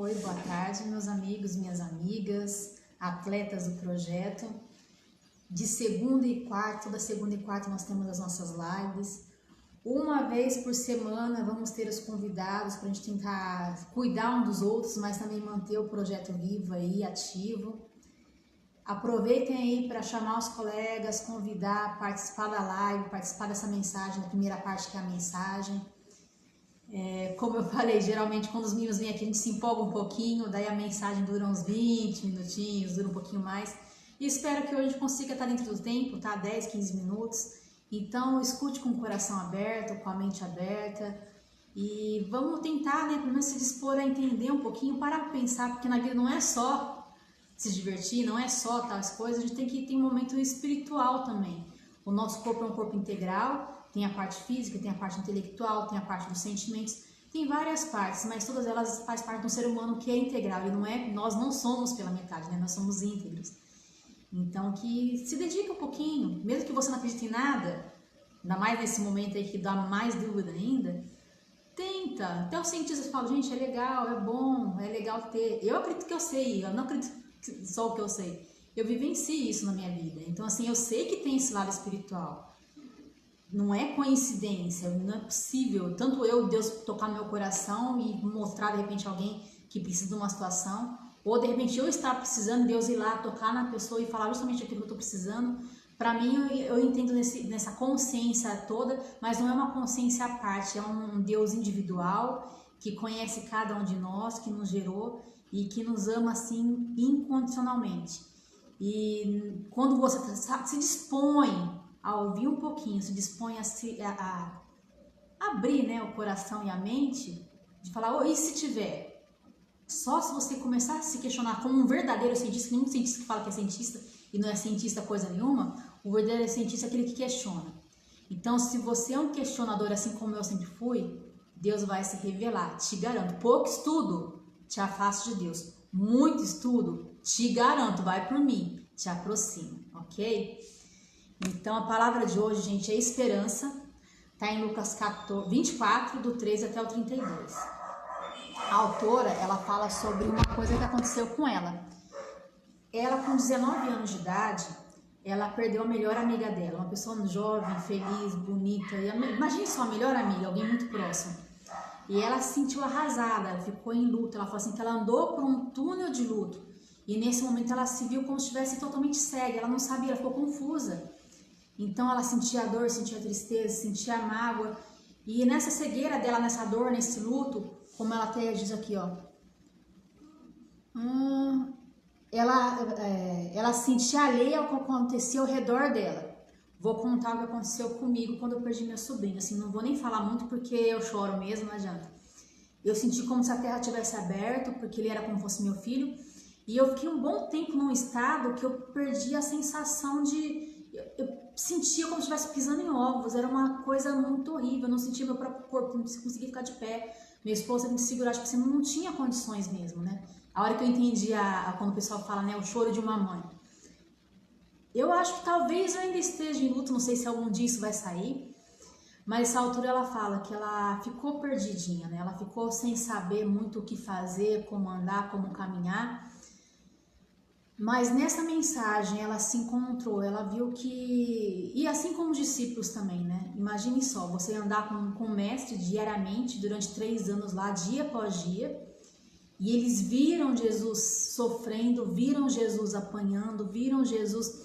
Oi, boa tarde, meus amigos, minhas amigas, atletas do projeto. De segunda e quarta, toda segunda e quarta nós temos as nossas lives. Uma vez por semana vamos ter os convidados para a gente tentar cuidar um dos outros, mas também manter o projeto vivo aí, ativo. Aproveitem aí para chamar os colegas, convidar, participar da live, participar dessa mensagem, da primeira parte que é a mensagem. Como eu falei, geralmente quando os meninos vêm aqui a gente se empolga um pouquinho, daí a mensagem dura uns 20 minutinhos, dura um pouquinho mais. E espero que hoje a gente consiga estar dentro do tempo, tá? 10, 15 minutos. Então escute com o coração aberto, com a mente aberta e vamos tentar, né, pelo menos se dispor a entender um pouquinho, parar para pensar, porque na vida não é só se divertir, não é só tais coisas, a gente tem que ter um momento espiritual também. O nosso corpo é um corpo integral, tem a parte física, tem a parte intelectual, tem a parte dos sentimentos, tem várias partes, mas todas elas fazem parte de um ser humano que é integral, e não é, nós não somos pela metade, né? Nós somos íntegros. Então que se dedique um pouquinho, mesmo que você não acredite em nada, ainda mais nesse momento aí que dá mais dúvida ainda, tenta. Até os cientistas falam, gente, é legal, é bom, é legal ter. Eu acredito que eu sei, eu não acredito só o que eu sei. Eu vivencio isso na minha vida. Então assim, eu sei que tem esse lado espiritual. Não é coincidência, não é possível, tanto Deus tocar no meu coração e mostrar de repente alguém que precisa de uma situação, ou de repente eu estar precisando, Deus ir lá tocar na pessoa e falar justamente aquilo que eu estou precisando. Para mim, eu entendo nessa consciência toda, mas não é uma consciência à parte, é um Deus individual que conhece cada um de nós, que nos gerou e que nos ama assim incondicionalmente. E quando você se dispõe a ouvir um pouquinho, se dispõe a abrir, né, o coração e a mente, de falar, oh, e se tiver? Só se você começar a se questionar como um verdadeiro cientista, nenhum cientista que fala que é cientista e não é cientista coisa nenhuma, o verdadeiro cientista é aquele que questiona. Então, se você é um questionador, assim como eu sempre fui, Deus vai se revelar, te garanto. Pouco estudo, te afasta de Deus. Muito estudo, te garanto, vai por mim, te aproxima, ok? Então, a palavra de hoje, gente, é esperança. Está em Lucas 24, do 13 até o 32. A autora, ela fala sobre uma coisa que aconteceu com ela. Ela, com 19 anos de idade, ela perdeu a melhor amiga dela. Uma pessoa jovem, feliz, bonita. Imagine só, a melhor amiga, alguém muito próximo. E ela se sentiu arrasada, ela ficou em luto. Ela falou assim que ela andou por um túnel de luto. E nesse momento ela se viu como se estivesse totalmente cega. Ela não sabia, ela ficou confusa. Então ela sentia a dor, sentia a tristeza, sentia a mágoa. E nessa cegueira dela, nessa dor, nesse luto, como ela até diz aqui, ó. Ela sentia alheia ao que acontecia ao redor dela. Vou contar o que aconteceu comigo quando eu perdi minha sobrinha. Assim, não vou nem falar muito porque eu choro mesmo, não adianta. Eu senti como se a terra tivesse aberto, porque ele era como fosse meu filho. E eu fiquei um bom tempo num estado que eu perdi a sensação de... Eu sentia como se estivesse pisando em ovos, era uma coisa muito horrível, eu não sentia meu próprio corpo, não conseguia ficar de pé. Minha esposa me segurava, tipo assim, não tinha condições mesmo, né? A hora que eu entendi, quando o pessoal fala, né, o choro de uma mãe. Eu acho que talvez eu ainda esteja em luto, não sei se algum dia isso vai sair, mas essa altura ela fala que ela ficou perdidinha, né? Ela ficou sem saber muito o que fazer, como andar, como caminhar. Mas nessa mensagem ela se encontrou, ela viu que... E assim como os discípulos também, né? Imagine só, você andar com o mestre diariamente, durante 3 anos lá, dia após dia, e eles viram Jesus sofrendo, viram Jesus apanhando, viram Jesus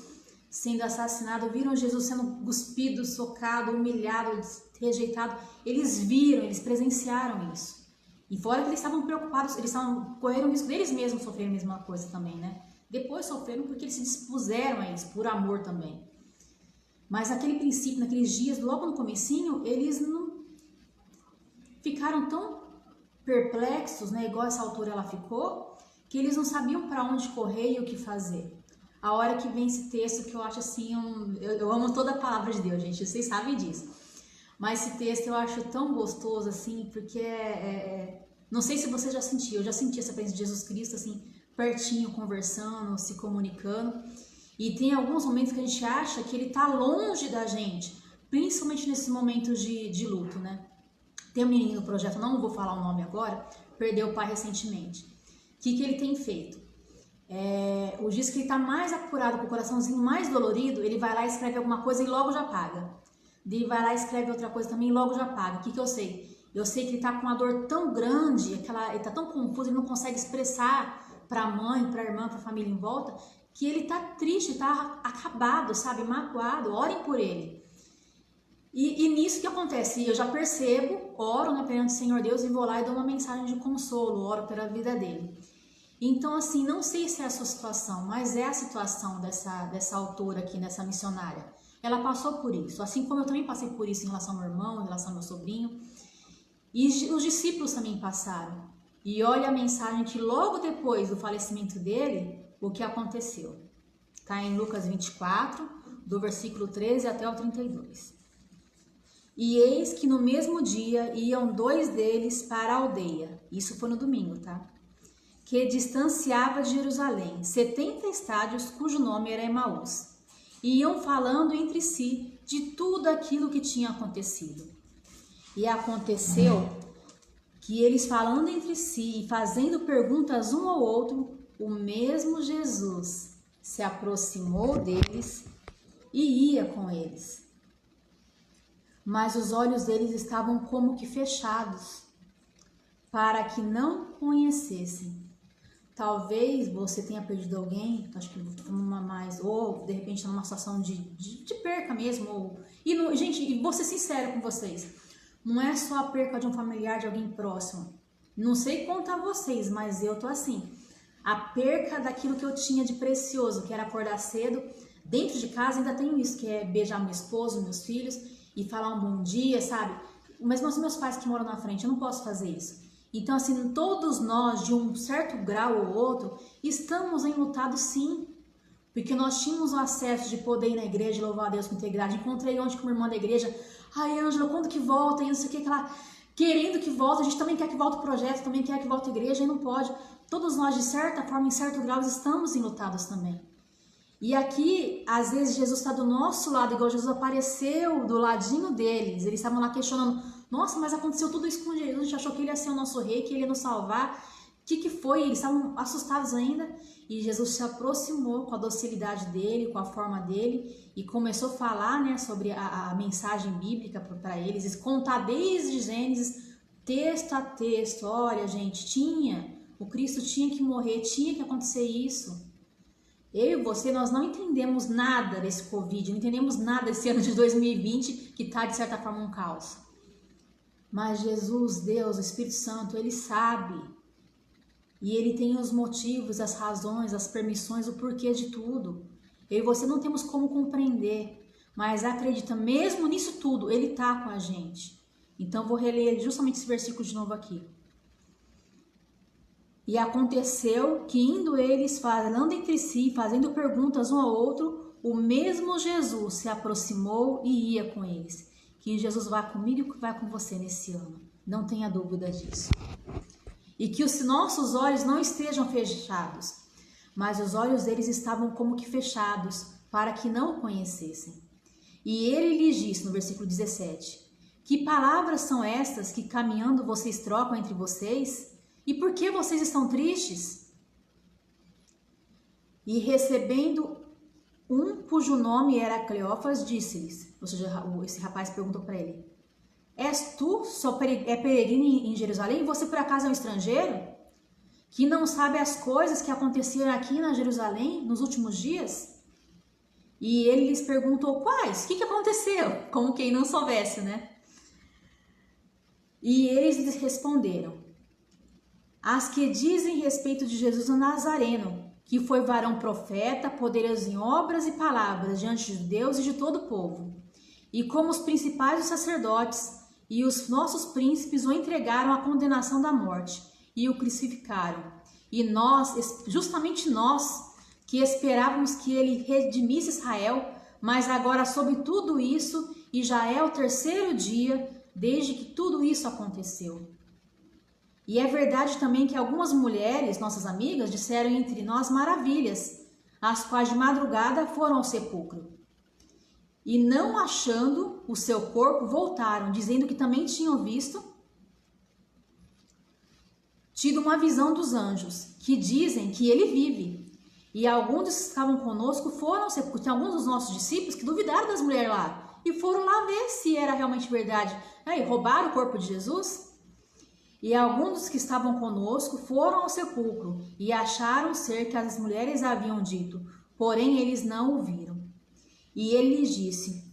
sendo assassinado, viram Jesus sendo cuspido, socado, humilhado, rejeitado. Eles viram, eles presenciaram isso. E fora que eles estavam preocupados, eles estavam correndo o risco deles mesmos sofrerem a mesma coisa também, né? Depois sofreram porque eles se dispuseram a isso, por amor também. Mas naquele princípio, naqueles dias, logo no comecinho, eles não ficaram tão perplexos, né, igual essa autora ela ficou, que eles não sabiam para onde correr e o que fazer. A hora que vem esse texto que eu acho assim, eu amo toda a palavra de Deus, gente, vocês sabem disso. Mas esse texto eu acho tão gostoso assim, porque não sei se você já sentiu, eu já senti essa presença de Jesus Cristo assim, pertinho, conversando, se comunicando. E tem alguns momentos que a gente acha que ele está longe da gente, principalmente nesses momentos de luto, né? Tem um menino no projeto, não vou falar o nome agora, perdeu o pai recentemente. que ele tem feito? O diz que ele está mais apurado, com o coraçãozinho mais dolorido, ele vai lá e escreve alguma coisa e logo já paga. Ele vai lá e escreve outra coisa também e logo já paga. O que eu sei? Eu sei que ele está com uma dor tão grande, ele está tão confuso, ele não consegue expressar para a mãe, para a irmã, para a família em volta, que ele está triste, está acabado, sabe, magoado. Orem por ele. E nisso que acontece, eu já percebo, oro, né, perante o Senhor Deus e vou lá e dou uma mensagem de consolo, oro pela vida dele. Então, assim, não sei se é a sua situação, mas é a situação dessa autora aqui, dessa missionária. Ela passou por isso, assim como eu também passei por isso em relação ao meu irmão, em relação ao meu sobrinho. E os discípulos também passaram. E olha a mensagem que logo depois do falecimento dele, o que aconteceu. Está em Lucas 24, do versículo 13 até o 32. E eis que no mesmo dia iam 2 deles para a aldeia. Isso foi no domingo, tá? Que distanciava de Jerusalém, 70 estádios, cujo nome era Emaús. E iam falando entre si de tudo aquilo que tinha acontecido. E aconteceu que eles falando entre si e fazendo perguntas um ao outro, o mesmo Jesus se aproximou deles e ia com eles. Mas os olhos deles estavam como que fechados, para que não conhecessem. Talvez você tenha perdido alguém, acho que uma mais, ou de repente numa situação de perca mesmo. Gente, e vou ser sincero com vocês, não é só a perca de um familiar, de alguém próximo. Não sei contar vocês, mas eu tô assim. A perca daquilo que eu tinha de precioso, que era acordar cedo. Dentro de casa ainda tenho isso, que é beijar meu esposo, meus filhos e falar um bom dia, sabe? Mas meus pais que moram na frente, eu não posso fazer isso. Então, assim, todos nós, de um certo grau ou outro, estamos enlutados sim. Porque nós tínhamos o acesso de poder ir na igreja, louvar a Deus com integridade. Encontrei ontem com uma irmã da igreja. Ai, Ângela, quando que volta? E não sei o que, ela querendo que volte. A gente também quer que volte o projeto, também quer que volte a igreja e não pode. Todos nós, de certa forma, em certo grau, estamos enlutados também. E aqui, às vezes, Jesus está do nosso lado, igual Jesus apareceu do ladinho deles. Eles estavam lá questionando, nossa, mas aconteceu tudo isso com Jesus, a gente achou que ele ia ser o nosso rei, que ele ia nos salvar. O que foi? Eles estavam assustados ainda. E Jesus se aproximou com a docilidade dele, com a forma dele, e começou a falar, né, sobre a mensagem bíblica para eles, contar desde Gênesis, texto a texto. Olha, gente, o Cristo tinha que morrer, tinha que acontecer isso. Eu e você, nós não entendemos nada desse Covid, não entendemos nada desse ano de 2020, que está, de certa forma, um caos. Mas Jesus, Deus, o Espírito Santo, Ele sabe. E Ele tem os motivos, as razões, as permissões, o porquê de tudo. Eu e você não temos como compreender, mas acredita, mesmo nisso tudo, Ele está com a gente. Então, vou reler justamente esse versículo de novo aqui. E aconteceu que indo eles falando entre si, fazendo perguntas um ao outro, o mesmo Jesus se aproximou e ia com eles. Que Jesus vá comigo e vai com você nesse ano. Não tenha dúvida disso. E que os nossos olhos não estejam fechados, mas os olhos deles estavam como que fechados, para que não o conhecessem. E ele lhes disse no versículo 17, que palavras são estas que caminhando vocês trocam entre vocês? E por que vocês estão tristes? E recebendo um cujo nome era Cleófas, disse-lhes, ou seja, esse rapaz perguntou para ele, és tu, peregrino em Jerusalém, e você por acaso é um estrangeiro? Que não sabe as coisas que aconteceram aqui na Jerusalém nos últimos dias? E ele lhes perguntou, quais? O que aconteceu? Como quem não soubesse, né? E eles lhes responderam, as que dizem respeito de Jesus o Nazareno, que foi varão profeta, poderoso em obras e palavras diante de Deus e de todo o povo. E como os principais dos sacerdotes e os nossos príncipes o entregaram à condenação da morte e o crucificaram. E nós, justamente nós, que esperávamos que ele redimisse Israel, mas agora soube tudo isso e já é o 3º dia desde que tudo isso aconteceu. E é verdade também que algumas mulheres, nossas amigas, disseram entre nós maravilhas, as quais de madrugada foram ao sepulcro. E não achando o seu corpo, voltaram, dizendo que também tinham visto tido uma visão dos anjos, que dizem que ele vive. E alguns dos que estavam conosco foram, tem alguns dos nossos discípulos que duvidaram das mulheres lá, e foram lá ver se era realmente verdade. Aí, roubaram o corpo de Jesus? E alguns dos que estavam conosco foram ao sepulcro, e acharam ser que as mulheres haviam dito, porém eles não o viram. E ele lhes disse,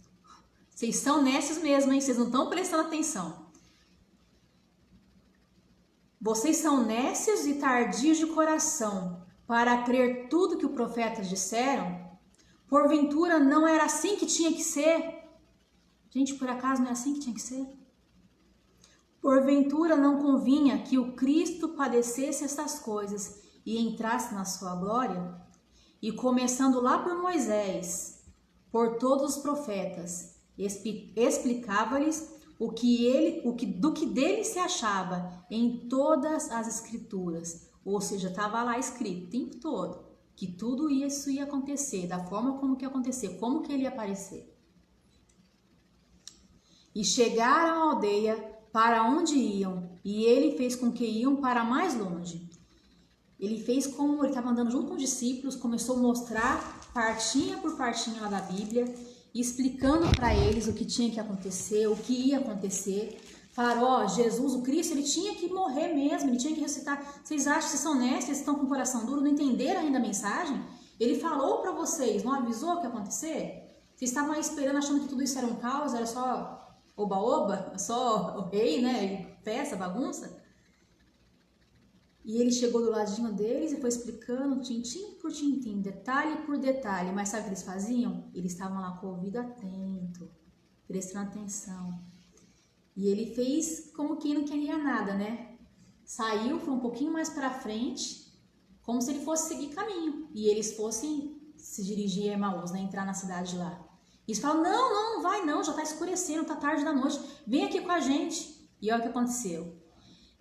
vocês são nécios mesmo, hein? Vocês não estão prestando atenção. Vocês são nécios e tardios de coração para crer tudo que os profetas disseram? Porventura não era assim que tinha que ser? Gente, por acaso não é assim que tinha que ser? Porventura não convinha que o Cristo padecesse estas coisas e entrasse na sua glória? E começando lá por Moisés, por todos os profetas, explicava-lhes do que dele se achava em todas as escrituras. Ou seja, estava lá escrito o tempo todo que tudo isso ia acontecer, da forma como que ia acontecer, como que ele ia aparecer. E chegaram à aldeia para onde iam, e ele fez com que iam para mais longe. Ele fez como ele estava andando junto com os discípulos, começou a mostrar partinha por partinha lá da Bíblia, explicando para eles o que tinha que acontecer, o que ia acontecer. Falaram, Jesus, o Cristo, ele tinha que morrer mesmo, ele tinha que ressuscitar. Vocês acham que vocês são honestos, vocês estão com o coração duro, não entenderam ainda a mensagem? Ele falou para vocês, não avisou o que ia acontecer? Vocês estavam aí esperando, achando que tudo isso era um caos, era só oba-oba, só o rei, né, festa, bagunça. E ele chegou do ladinho deles e foi explicando tintim por tintim, detalhe por detalhe. Mas sabe o que eles faziam? Eles estavam lá com o ouvido atento, prestando atenção. E ele fez como quem não queria nada, né? Saiu, foi um pouquinho mais para frente, como se ele fosse seguir caminho. E eles fossem se dirigir a Emaús, né? Entrar na cidade lá. E eles falam, não vai não, já tá escurecendo, tá tarde da noite. Vem aqui com a gente. E olha o que aconteceu.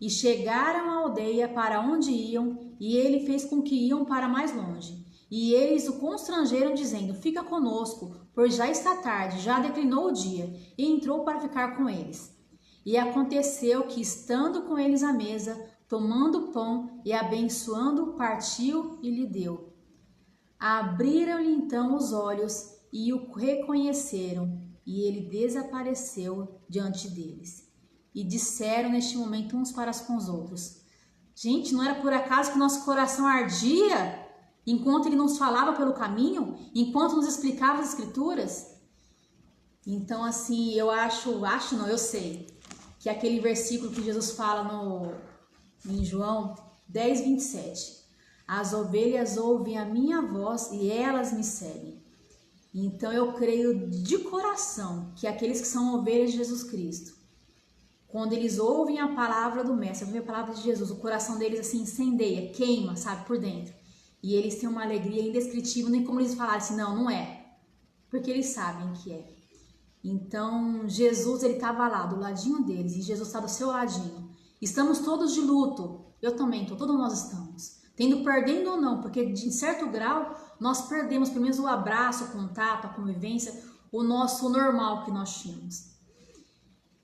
E chegaram à aldeia para onde iam, e ele fez com que iam para mais longe. E eles o constrangeram, dizendo, fica conosco, pois já está tarde, já declinou o dia. E entrou para ficar com eles. E aconteceu que, estando com eles à mesa, tomando o pão e abençoando, partiu e lhe deu. Abriram-lhe então os olhos e o reconheceram, e ele desapareceu diante deles. E disseram neste momento uns para com os outros, gente, não era por acaso que nosso coração ardia enquanto ele nos falava pelo caminho, enquanto nos explicava as escrituras? Então assim, eu sei que aquele versículo que Jesus fala em João 10, 27, as ovelhas ouvem a minha voz e elas me seguem. Então eu creio de coração que aqueles que são ovelhas de Jesus Cristo, quando eles ouvem a palavra do Mestre, ouvem a palavra de Jesus, o coração deles assim incendeia, queima, sabe, por dentro. E eles têm uma alegria indescritível, nem como eles falarem assim, não é. Porque eles sabem que é. Então, Jesus, ele estava lá, do ladinho deles, e Jesus está do seu ladinho. Estamos todos de luto. Eu também estou, todos nós estamos. Perdendo ou não, porque de certo grau, nós perdemos pelo menos o abraço, o contato, a convivência, o nosso normal que nós tínhamos.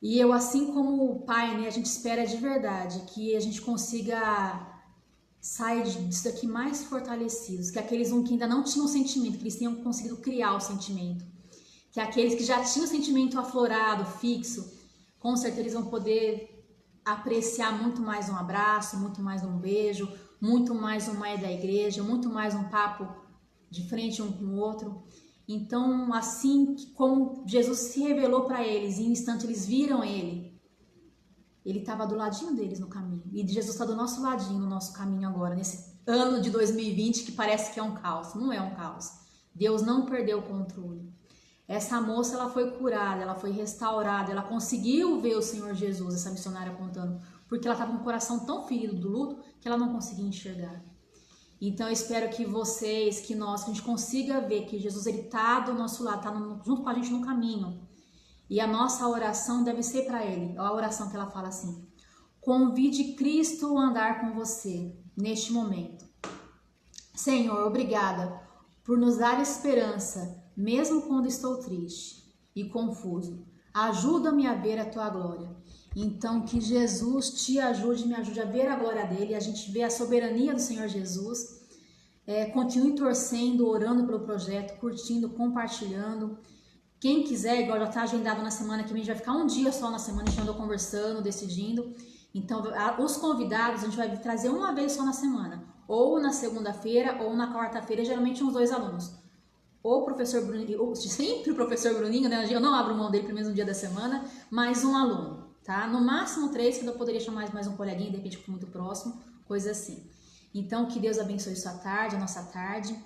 E eu, assim como o Pai, né, a gente espera de verdade que a gente consiga sair disso daqui mais fortalecidos, que aqueles que ainda não tinham sentimento, que eles tenham conseguido criar o sentimento, que aqueles que já tinham o sentimento aflorado, fixo, com certeza eles vão poder apreciar muito mais um abraço, muito mais um beijo, muito mais uma ida da igreja, muito mais um papo de frente um com o outro. Então, assim como Jesus se revelou para eles, e em um instante eles viram ele estava do ladinho deles no caminho. E Jesus está do nosso ladinho no nosso caminho agora, nesse ano de 2020 que parece que é um caos. Não é um caos. Deus não perdeu o controle. Essa moça, ela foi curada, ela foi restaurada, ela conseguiu ver o Senhor Jesus, essa missionária contando, porque ela estava com o coração tão ferido do luto que ela não conseguia enxergar. Então eu espero que vocês, que a gente consiga ver que Jesus, ele está do nosso lado, está junto com a gente no caminho. E a nossa oração deve ser para ele. A oração que ela fala assim: convide Cristo a andar com você neste momento. Senhor, obrigada por nos dar esperança, mesmo quando estou triste e confuso. Ajuda-me a ver a tua glória. Então, que Jesus te ajude, me ajude a ver a glória dele, a gente vê a soberania do Senhor Jesus. Continue torcendo, orando pelo projeto, curtindo, compartilhando. Quem quiser, igual já está agendado na semana que vem, vai ficar um dia só na semana, a gente andou conversando, decidindo. Então, os convidados a gente vai trazer uma vez só na semana, ou na segunda-feira ou na quarta-feira, geralmente uns 2 alunos. Ou o professor Bruninho, sempre o professor Bruninho, né? Eu não abro mão dele pelo menos um dia da semana, mais um aluno, tá? No máximo 3, que eu poderia chamar mais um coleguinha, de repente muito próximo, coisa assim. Então, que Deus abençoe sua tarde, a nossa tarde.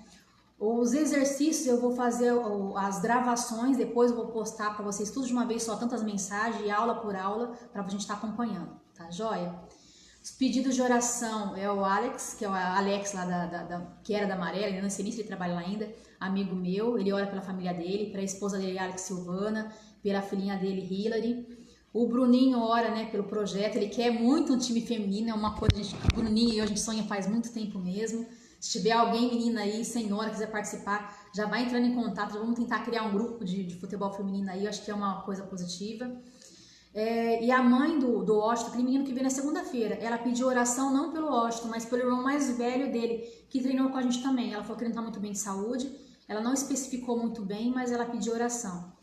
Os exercícios eu vou fazer as gravações, depois eu vou postar para vocês tudo de uma vez só, tantas mensagens, aula por aula, para a gente estar acompanhando, tá joia? Os pedidos de oração é o Alex, que é o Alex lá que era da Amarela, não sei nem se ele trabalha lá ainda, amigo meu, ele ora pela família dele, para a esposa dele, Alex Silvana, pela filhinha dele, Hilary. O Bruninho ora, né, pelo projeto, ele quer muito um time feminino, é uma coisa que o Bruninho e eu, a gente sonha faz muito tempo mesmo. Se tiver alguém, menina aí, senhora, quiser participar, já vai entrando em contato, já vamos tentar criar um grupo de futebol feminino aí, eu acho que é uma coisa positiva. E a mãe do Washington, aquele menino que veio na segunda-feira, ela pediu oração não pelo Washington, mas pelo irmão mais velho dele, que treinou com a gente também. Ela falou que ele não está muito bem de saúde, ela não especificou muito bem, mas ela pediu oração.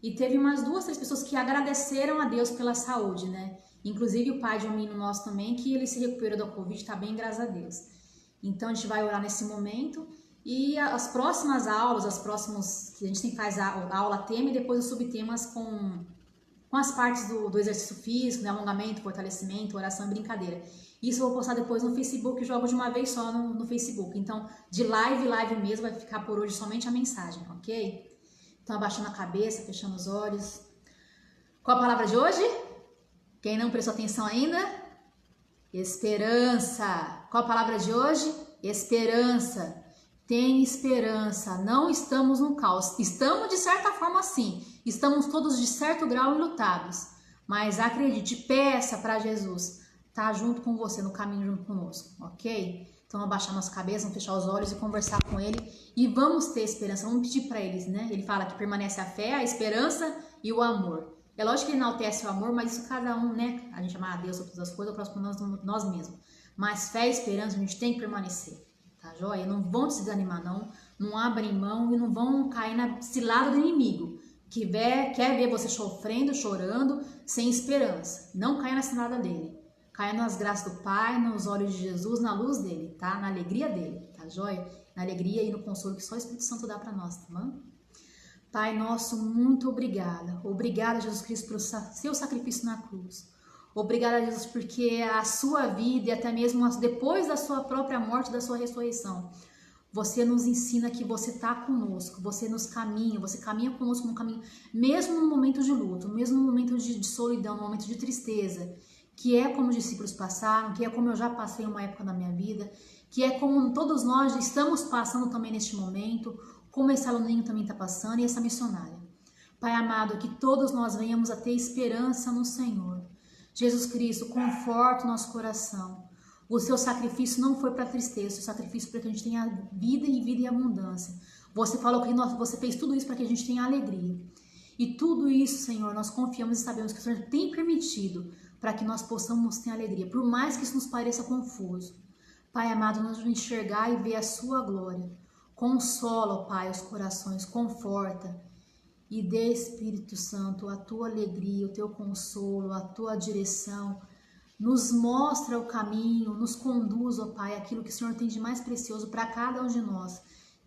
E teve umas 2, 3 pessoas que agradeceram a Deus pela saúde, né? Inclusive o pai de um menino nosso também, que ele se recuperou da Covid, tá bem, graças a Deus. Então a gente vai orar nesse momento. E as próximas aulas, que a gente tem que fazer a aula tema e depois os subtemas com as partes do exercício físico, né? Alongamento, fortalecimento, oração e brincadeira. Isso eu vou postar depois no Facebook, jogo de uma vez só no Facebook. Então, de live mesmo, vai ficar por hoje somente a mensagem, ok? Então, abaixando a cabeça, fechando os olhos. Qual a palavra de hoje? Quem não prestou atenção ainda? Esperança. Qual a palavra de hoje? Esperança. Tem esperança. Não estamos no caos. Estamos, de certa forma, sim. Estamos todos de certo grau enlutados. Mas acredite, peça para Jesus estar junto com você, no caminho junto conosco, ok? Então, abaixar nossa cabeça, vamos fechar os olhos e conversar com ele. E vamos ter esperança, vamos pedir para eles, né? Ele fala que permanece a fé, a esperança e o amor. É lógico que ele enaltece o amor, mas isso cada um, né? A gente ama a Deus sobre todas as coisas, o próximo nós mesmos. Mas fé e esperança a gente tem que permanecer, tá joia? Não vão se desanimar, não abrem mão e não vão cair na cilada do inimigo, que quer ver você sofrendo, chorando, sem esperança. Não caia na cilada dele. Caia nas graças do Pai, nos olhos de Jesus, na luz dele, tá? Na alegria dele, tá joia? Na alegria e no consolo que só o Espírito Santo dá para nós, tá bom? Pai nosso, muito obrigada. Obrigada, Jesus Cristo, pelo seu sacrifício na cruz. Obrigada, Jesus, porque a sua vida e até mesmo depois da sua própria morte, da sua ressurreição, você nos ensina que você está conosco, você caminha conosco no caminho, mesmo no momento de luto, mesmo no momento de solidão, no momento de tristeza, que é como os discípulos passaram, que é como eu já passei uma época da minha vida, que é como todos nós estamos passando também neste momento, como esse aluninho também está passando e essa missionária. Pai amado, que todos nós venhamos a ter esperança no Senhor. Jesus Cristo, conforta o nosso coração. O seu sacrifício não foi para tristeza, o seu sacrifício para que a gente tenha vida e vida em abundância. Você falou que você fez tudo isso para que a gente tenha alegria. E tudo isso, Senhor, nós confiamos e sabemos que o Senhor tem permitido para que nós possamos ter alegria, por mais que isso nos pareça confuso. Pai amado, nós vamos enxergar e ver a sua glória. Consola, Pai, os corações, conforta e dê, Espírito Santo, a tua alegria, o teu consolo, a tua direção. Nos mostra o caminho, nos conduz, ó Pai, aquilo que o Senhor tem de mais precioso para cada um de nós,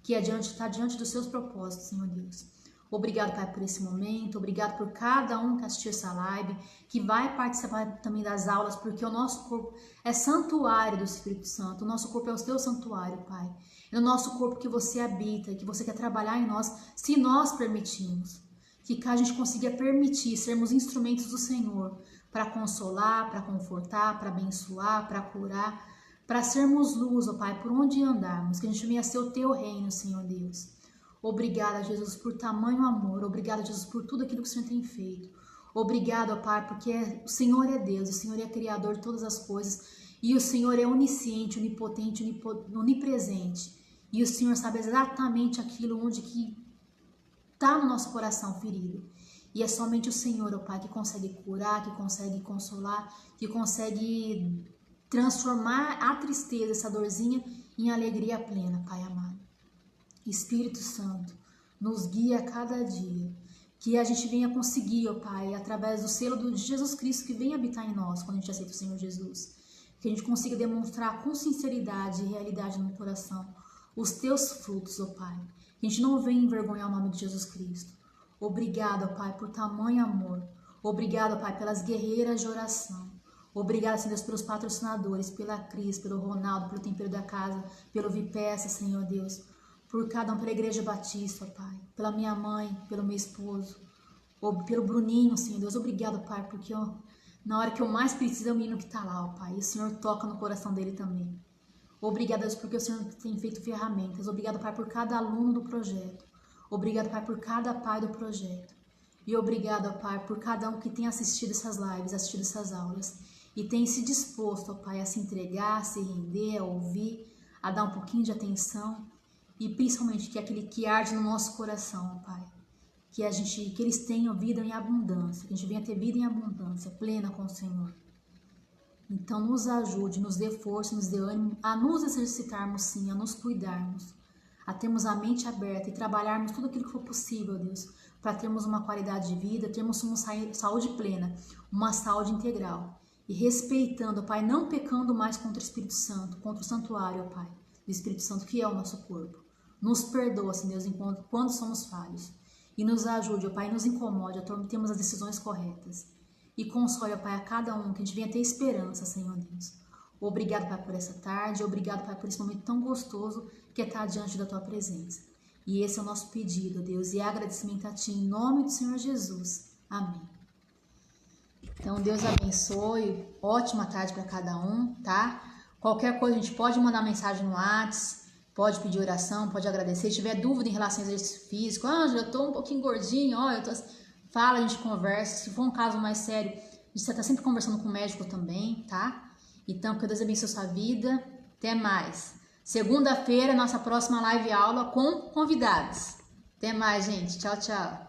que está diante dos seus propósitos, Senhor Deus. Obrigado, Pai, por esse momento, obrigado por cada um que assistiu essa live, que vai participar também das aulas, porque o nosso corpo é santuário do Espírito Santo, o nosso corpo é o teu santuário, Pai. É o nosso corpo que você habita e que você quer trabalhar em nós, se nós permitirmos. Que a gente consiga permitir sermos instrumentos do Senhor, para consolar, para confortar, para abençoar, para curar, para sermos luz, ó Pai, por onde andarmos, que a gente venha a ser o teu reino, Senhor Deus. Obrigada, Jesus, por tamanho amor. Obrigada, Jesus, por tudo aquilo que o Senhor tem feito. Obrigada, Pai, porque o Senhor é Deus, o Senhor é Criador de todas as coisas e o Senhor é onisciente, onipotente, onipresente. E o Senhor sabe exatamente aquilo onde que está no nosso coração ferido. E é somente o Senhor, ó Pai, que consegue curar, que consegue consolar, que consegue transformar a tristeza, essa dorzinha, em alegria plena, Pai amado. Espírito Santo, nos guia a cada dia. Que a gente venha conseguir, ó Pai, através do selo de Jesus Cristo que vem habitar em nós, quando a gente aceita o Senhor Jesus. Que a gente consiga demonstrar com sinceridade e realidade no coração os teus frutos, ó Pai. Que a gente não venha envergonhar o nome de Jesus Cristo. Obrigado, ó Pai, por tamanho amor. Obrigado, ó Pai, pelas guerreiras de oração. Obrigado, Senhor Deus, pelos patrocinadores, pela Cris, pelo Ronaldo, pelo Tempero da Casa, pelo Vipeça, Senhor Deus. Por cada um, pela Igreja Batista, ó Pai. Pela minha mãe, pelo meu esposo. Pelo Bruninho, Senhor Deus. Obrigado, Pai, porque na hora que eu mais preciso é o menino que está lá, ó Pai. E o Senhor toca no coração dele também. Obrigado, Deus, porque o Senhor tem feito ferramentas. Obrigado, Pai, por cada aluno do projeto. Obrigado, Pai, por cada pai do projeto. E obrigado, Pai, por cada um que tem assistido essas lives, assistido essas aulas. E tem se disposto, Pai, a se entregar, a se render, a ouvir, a dar um pouquinho de atenção. E principalmente que aquele que arde no nosso coração, Pai. Que eles tenham vida em abundância. Que a gente venha ter vida em abundância, plena com o Senhor. Então nos ajude, nos dê força, nos dê ânimo a nos exercitarmos sim, a nos cuidarmos. A termos a mente aberta e trabalharmos tudo aquilo que for possível, Deus, para termos uma qualidade de vida, termos uma saúde plena, uma saúde integral. E respeitando, Pai, não pecando mais contra o Espírito Santo, contra o santuário, Pai, do Espírito Santo, que é o nosso corpo. Nos perdoa, Senhor Deus, quando somos falhos. E nos ajude, Pai, nos incomode a termos as decisões corretas. E console, Pai, a cada um, que a gente venha ter esperança, Senhor Deus. Obrigado, Pai, por essa tarde. Obrigado, Pai, por esse momento tão gostoso que é estar diante da Tua presença. E esse é o nosso pedido, Deus, e agradecimento a Ti, em nome do Senhor Jesus. Amém. Então, Deus abençoe. Ótima tarde para cada um, tá? Qualquer coisa, a gente pode mandar mensagem no WhatsApp, pode pedir oração, pode agradecer. Se tiver dúvida em relação ao exercício físico, Ângela, eu tô um pouquinho gordinho, ó, fala, a gente conversa. Se for um caso mais sério, a gente tá sempre conversando com o médico também, tá? Então, que Deus abençoe a sua vida. Até mais. Segunda-feira, nossa próxima live aula com convidados. Até mais, gente. Tchau, tchau.